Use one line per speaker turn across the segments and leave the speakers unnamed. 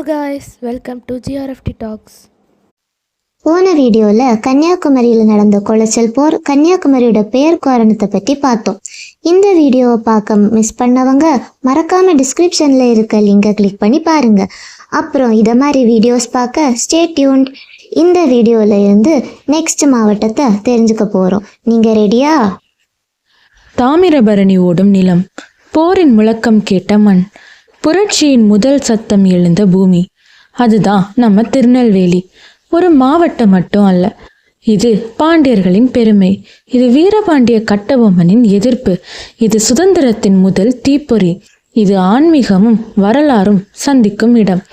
guys, welcome to GRFT Talks.
போன வீடியோவில் கன்னியாகுமரியில் நடந்த குளச்சல் போர், கன்னியாகுமரியோட பெயர் காரணத்தை பற்றி பார்த்தோம். இந்த வீடியோவை பார்க்க மிஸ் பண்ணவங்க மறக்காமல் டிஸ்கிரிப்ஷனில் இருக்க லிங்கை கிளிக் பண்ணி பாருங்கள். அப்புறம் இதை மாதிரி வீடியோஸ் பார்க்க ஸ்டே டியூன்ட். இந்த வீடியோவில் இருந்து நெக்ஸ்ட் மாவட்டத்தை தெரிஞ்சுக்க போகிறோம். நீங்கள் ரெடியா?
தாமிரபரணி ஓடும் நிலம், போரின் முழக்கம் கேட்ட மண், புரட்சியின் முதல் சத்தம் எழுந்த பூமி, அதுதான் நம்ம திருநெல்வேலி. ஒரு மாவட்டம் மட்டும் அல்ல, இது பாண்டியர்களின் பெருமை, இது வீரபாண்டிய கட்டபொம்மனின் எதிர்ப்பு, இது சுதந்திரத்தின் முதல் தீப்பொறி, இது ஆன்மீகமும் வரலாறும் சந்திக்கும் இடம்.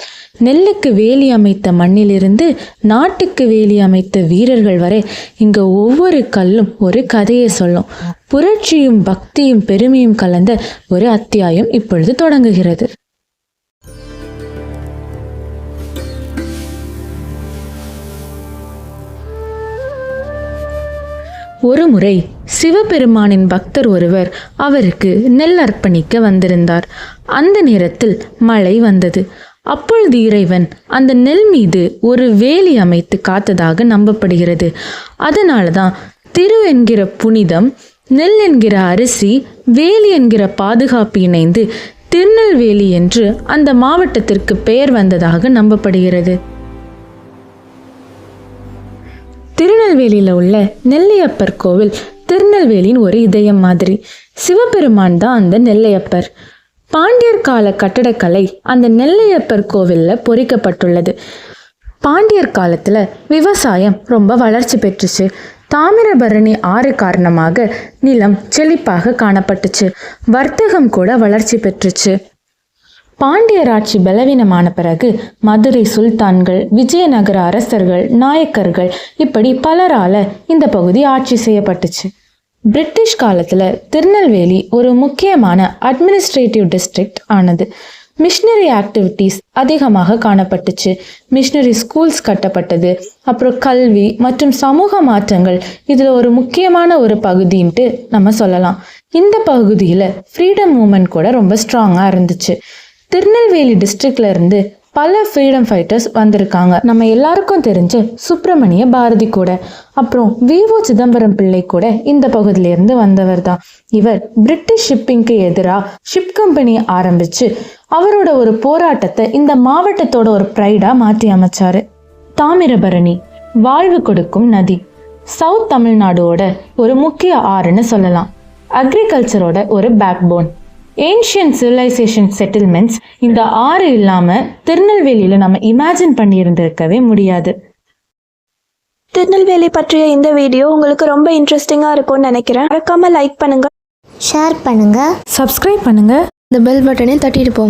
நெல்லுக்கு வேலி அமைத்த மண்ணிலிருந்து நாட்டுக்கு வேலி அமைத்த வீரர்கள் வரை இங்க ஒவ்வொரு கல்லும் ஒரு கதையை சொல்லும். புரட்சியும் பக்தியும் பெருமையும் கலந்த ஒரு அத்தியாயம் இப்பொழுது தொடங்குகிறது. ஒரு முறை சிவபெருமானின் பக்தர் ஒருவர் அவருக்கு நெல் அர்ப்பணிக்க வந்திருந்தார். அந்த நேரத்தில் மழை வந்தது. அப்பொழுது இறைவன் அந்த நெல் மீது ஒரு வேலி அமைத்து காத்ததாக நம்பப்படுகிறது. அதனால தான் திரு என்கிற புனிதம், நெல் என்கிற அரிசி, வேலி என்கிற பாதுகாப்பு இணைந்து திருநெல்வேலி என்று அந்த மாவட்டத்திற்கு பெயர் வந்ததாக நம்பப்படுகிறது. திருநெல்வேலியில் உள்ள நெல்லையப்பர் கோவில் திருநெல்வேலியின் ஒரு இதயம் மாதிரி. சிவபெருமான் தான் அந்த நெல்லையப்பர். பாண்டியர் கால கட்டடக்கலை அந்த நெல்லையப்பர் கோவிலில் பொறிக்கப்பட்டுள்ளது. பாண்டியர் காலத்தில் விவசாயம் ரொம்ப வளர்ச்சி பெற்றுச்சு. தாமிரபரணி ஆறு காரணமாக நிலம் செழிப்பாக காணப்பட்டுச்சு. வர்த்தகம் கூட வளர்ச்சி பெற்றுச்சு. பாண்டியர் ஆட்சி பலவீனமான பிறகு மதுரை சுல்தான்கள், விஜயநகர அரசர்கள், நாயக்கர்கள் இப்படி பலரால இந்த பகுதி ஆட்சி செய்யப்பட்டுச்சு. பிரிட்டிஷ் காலத்துல திருநெல்வேலி ஒரு முக்கியமான அட்மினிஸ்ட்ரேட்டிவ் டிஸ்ட்ரிக்ட் ஆனது. மிஷனரி ஆக்டிவிட்டீஸ் அதிகமாக காணப்பட்டுச்சு. மிஷனரி ஸ்கூல்ஸ் கட்டப்பட்டது. அப்புறம் கல்வி மற்றும் சமூக மாற்றங்கள் இதில் ஒரு முக்கியமான ஒரு பகுதின்ட்டு நம்ம சொல்லலாம். இந்த பகுதியில் ஃப்ரீடம் மூமெண்ட் கூட ரொம்ப ஸ்ட்ராங்காக இருந்துச்சு. திருநெல்வேலி டிஸ்ட்ரிக்ட்ல இருந்து பல ஃப்ரீடம் ஃபைட்டர்ஸ் வந்திருக்காங்க. நம்ம எல்லாருக்கும் தெரிஞ்ச சுப்பிரமணிய பாரதி கூட, அப்புறம் வி.ஓ. சிதம்பரம் பிள்ளை கூட இந்த பகுதியிலிருந்து வந்தவர் தான். இவர் பிரிட்டிஷ் ஷிப்பிங்க்கு எதிராக ஷிப் கம்பெனி ஆரம்பிச்சு அவரோட ஒரு போராட்டத்தை இந்த மாவட்டத்தோட ஒரு ப்ரைடா மாற்றி அமைச்சாரு. தாமிரபரணி வாழ்வு கொடுக்கும் நதி, சவுத் தமிழ்நாடோட ஒரு முக்கிய ஆறுன்னு சொல்லலாம். அக்ரிகல்ச்சரோட ஒரு backbone. Ancient civilisation settlements இந்த ஆறு இல்லாமல் திருநெல்வேலியில் நம்ம இமேஜின் பண்ணியிருந்திருக்கவே முடியாது.
திருநெல்வேலி பற்றிய இந்த வீடியோ உங்களுக்கு ரொம்ப இன்ட்ரெஸ்டிங்காக இருக்கும்னு நினைக்கிறேன். மறக்காம லைக் பண்ணுங்க,
ஷேர் பண்ணுங்க,
சப்ஸ்கிரைப் பண்ணுங்க,
இந்த பெல் பட்டனையும் தட்டிட்டு போங்க.